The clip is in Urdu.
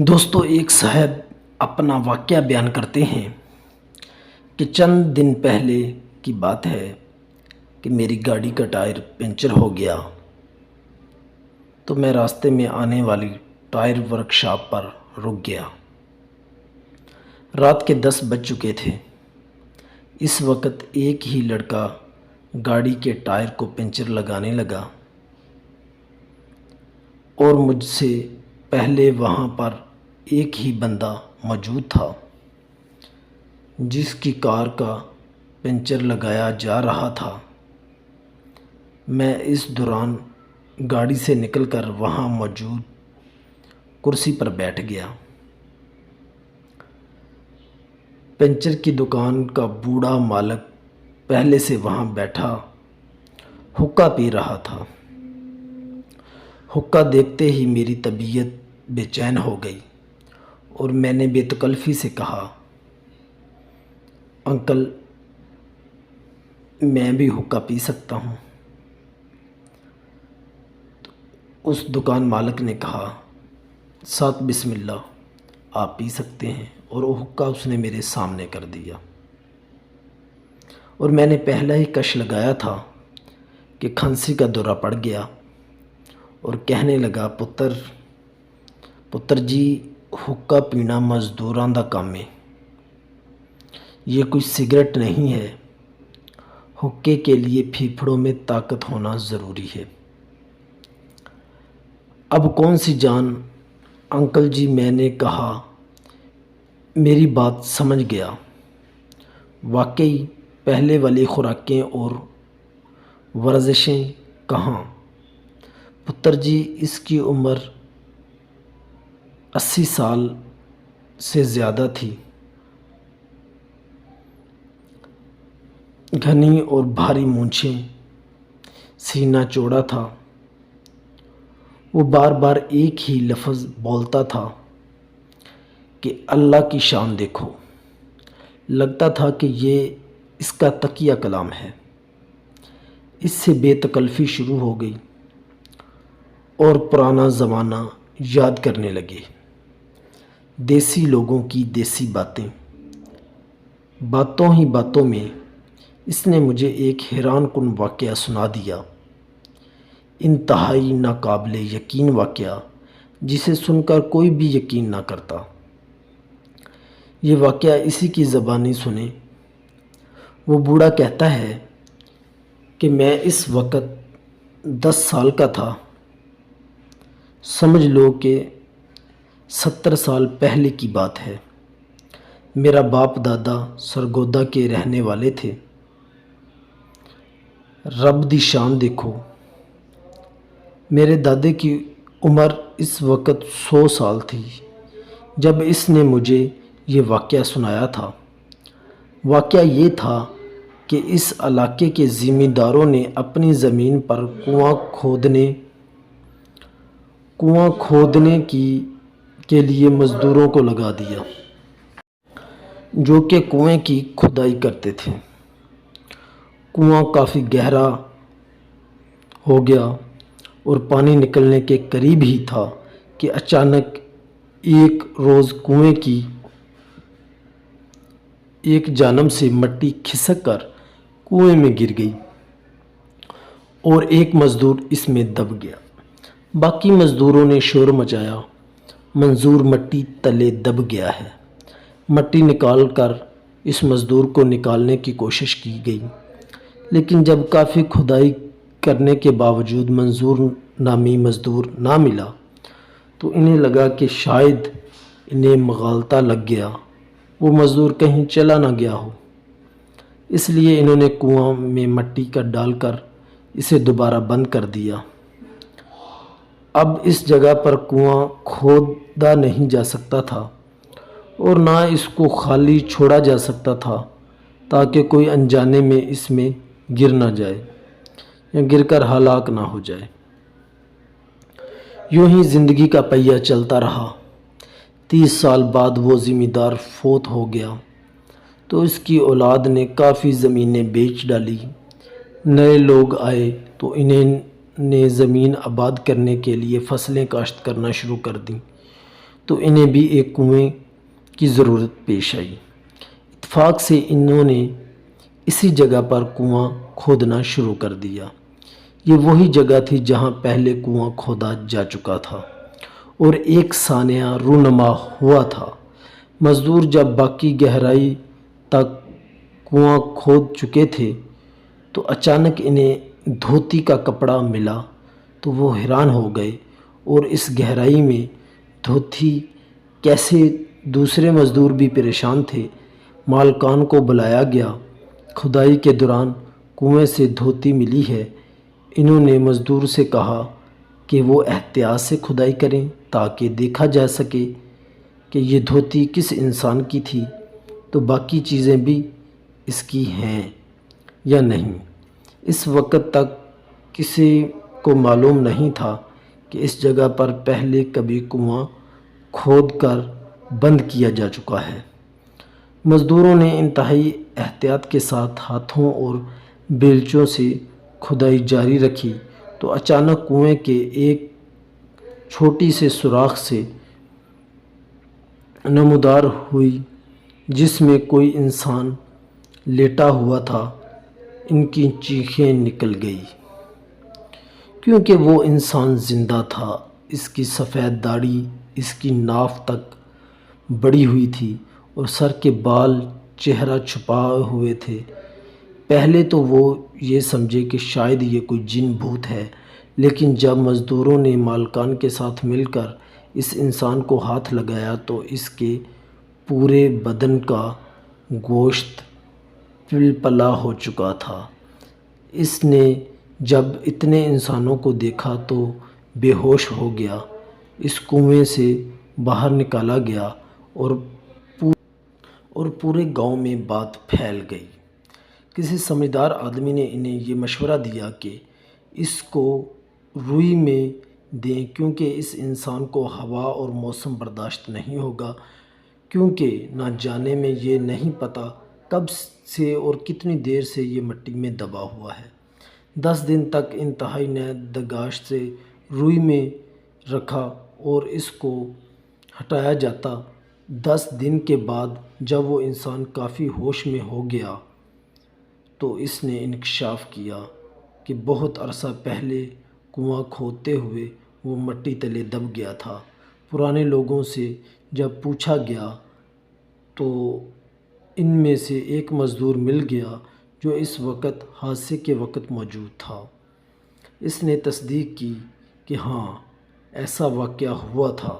دوستو ایک صاحب اپنا واقعہ بیان کرتے ہیں کہ چند دن پہلے کی بات ہے کہ میری گاڑی کا ٹائر پنچر ہو گیا تو میں راستے میں آنے والی ٹائر ورکشاپ پر رک گیا۔ رات کے 10 بج چکے تھے۔ اس وقت ایک ہی لڑکا گاڑی کے ٹائر کو پنچر لگانے لگا اور مجھ سے پہلے وہاں پر ایک ہی بندہ موجود تھا جس کی کار کا پنچر لگایا جا رہا تھا۔ میں اس دوران گاڑی سے نکل کر وہاں موجود کرسی پر بیٹھ گیا۔ پنچر کی دکان کا بوڑھا مالک پہلے سے وہاں بیٹھا حقہ پی رہا تھا۔ حقہ دیکھتے ہی میری طبیعت بے چین ہو گئی اور میں نے بے تکلفی سے کہا، انکل میں بھی حقہ پی سکتا ہوں؟ اس دکان مالک نے کہا، ساتھ بسم اللہ آپ پی سکتے ہیں، اور وہ حقہ اس نے میرے سامنے کر دیا۔ اور میں نے پہلا ہی کش لگایا تھا کہ کھانسی کا دورہ پڑ گیا اور کہنے لگا، پتر جی حقہ پینا مزدوراں دا کام ہے، یہ کوئی سگریٹ نہیں ہے، حقے کے لیے پھیپھڑوں میں طاقت ہونا ضروری ہے۔ اب کون سی جان؟ انکل جی میں نے کہا، میری بات سمجھ گیا، واقعی پہلے والی خوراکیں اور ورزشیں کہاں؟ پتر جی اس کی عمر 80 سال سے زیادہ تھی، گھنی اور بھاری مونچھیں، سینہ چوڑا تھا، وہ بار بار ایک ہی لفظ بولتا تھا کہ اللہ کی شان دیکھو۔ لگتا تھا کہ یہ اس کا تقیہ کلام ہے۔ اس سے بے تکلفی شروع ہو گئی اور پرانا زمانہ یاد کرنے لگے، دیسی لوگوں کی دیسی باتیں۔ باتوں ہی باتوں میں اس نے مجھے ایک حیران کن واقعہ سنا دیا، انتہائی ناقابل یقین واقعہ جسے سن کر کوئی بھی یقین نہ کرتا۔ یہ واقعہ اسی کی زبانی سنیں۔ وہ بوڑھا کہتا ہے کہ میں اس وقت 10 سال کا تھا، سمجھ لو کہ 70 سال پہلے کی بات ہے۔ میرا باپ دادا سرگودا کے رہنے والے تھے۔ رب دی شان دیکھو، میرے دادے کی عمر اس وقت 100 سال تھی جب اس نے مجھے یہ واقعہ سنایا تھا۔ واقعہ یہ تھا کہ اس علاقے کے زمینداروں نے اپنی زمین پر کنواں کھودنے کے لیے مزدوروں کو لگا دیا جو کہ کنویں کی کھدائی کرتے تھے۔ کنواں کافی گہرا ہو گیا اور پانی نکلنے کے قریب ہی تھا کہ اچانک ایک روز کنویں کی ایک جانب سے مٹی کھسک کر کنویں میں گر گئی اور ایک مزدور اس میں دب گیا۔ باقی مزدوروں نے شور مچایا، منظور مٹی تلے دب گیا ہے۔ مٹی نکال کر اس مزدور کو نکالنے کی کوشش کی گئی، لیکن جب کافی کھدائی کرنے کے باوجود منظور نامی مزدور نہ ملا تو انہیں لگا کہ شاید انہیں مغالطہ لگ گیا، وہ مزدور کہیں چلا نہ گیا ہو۔ اس لیے انہوں نے کنواں میں مٹی کا ڈال کر اسے دوبارہ بند کر دیا۔ اب اس جگہ پر کنواں کھودا نہیں جا سکتا تھا اور نہ اس کو خالی چھوڑا جا سکتا تھا تاکہ کوئی انجانے میں اس میں گر نہ جائے یا گر کر ہلاک نہ ہو جائے۔ یوں ہی زندگی کا پہیہ چلتا رہا۔ 30 سال بعد وہ زمیندار فوت ہو گیا تو اس کی اولاد نے کافی زمینیں بیچ ڈالی۔ نئے لوگ آئے تو انہیں نے زمین آباد کرنے کے لیے فصلیں کاشت کرنا شروع کر دیں۔ تو انہیں بھی ایک کنویں کی ضرورت پیش آئی۔ اتفاق سے انہوں نے اسی جگہ پر کنواں کھودنا شروع کر دیا۔ یہ وہی جگہ تھی جہاں پہلے کنواں کھودا جا چکا تھا اور ایک سانحہ رونما ہوا تھا۔ مزدور جب باقی گہرائی تک کنواں کھود چکے تھے تو اچانک انہیں دھوتی کا کپڑا ملا، تو وہ حیران ہو گئے اور اس گہرائی میں دھوتی کیسے؟ دوسرے مزدور بھی پریشان تھے۔ مالکان کو بلایا گیا۔ کھدائی کے دوران کنویں سے دھوتی ملی ہے۔ انہوں نے مزدور سے کہا کہ وہ احتیاط سے کھدائی کریں تاکہ دیکھا جا سکے کہ یہ دھوتی کس انسان کی تھی، تو باقی چیزیں بھی اس کی ہیں یا نہیں۔ اس وقت تک کسی کو معلوم نہیں تھا کہ اس جگہ پر پہلے کبھی کنواں کھود کر بند کیا جا چکا ہے۔ مزدوروں نے انتہائی احتیاط کے ساتھ ہاتھوں اور بیلچوں سے کھدائی جاری رکھی تو اچانک کنویں کے ایک چھوٹی سے سوراخ سے نمودار ہوئی جس میں کوئی انسان لیٹا ہوا تھا۔ ان کی چیخیں نکل گئی کیونکہ وہ انسان زندہ تھا۔ اس کی سفید داڑھی اس کی ناف تک بڑھی ہوئی تھی اور سر کے بال چہرہ چھپائے ہوئے تھے۔ پہلے تو وہ یہ سمجھے کہ شاید یہ کوئی جن بھوت ہے، لیکن جب مزدوروں نے مالکان کے ساتھ مل کر اس انسان کو ہاتھ لگایا تو اس کے پورے بدن کا گوشت پلپلا ہو چکا تھا۔ اس نے جب اتنے انسانوں کو دیکھا تو بے ہوش ہو گیا۔ اس کنویں سے باہر نکالا گیا اور پورے گاؤں میں بات پھیل گئی۔ کسی سمجھدار آدمی نے انہیں یہ مشورہ دیا کہ اس کو روئی میں دیں کیونکہ اس انسان کو ہوا اور موسم برداشت نہیں ہوگا، کیونکہ نہ جانے میں یہ نہیں پتہ کب سے اور کتنی دیر سے یہ مٹی میں دبا ہوا ہے۔ 10 دن تک انتہائی نگہداشت سے روئی میں رکھا اور اس کو ہٹایا جاتا۔ 10 دن کے بعد جب وہ انسان کافی ہوش میں ہو گیا تو اس نے انکشاف کیا کہ بہت عرصہ پہلے کنواں کھودتے ہوئے وہ مٹی تلے دب گیا تھا۔ پرانے لوگوں سے جب پوچھا گیا تو ان میں سے ایک مزدور مل گیا جو اس وقت حادثے کے وقت موجود تھا۔ اس نے تصدیق کی کہ ہاں ایسا واقعہ ہوا تھا۔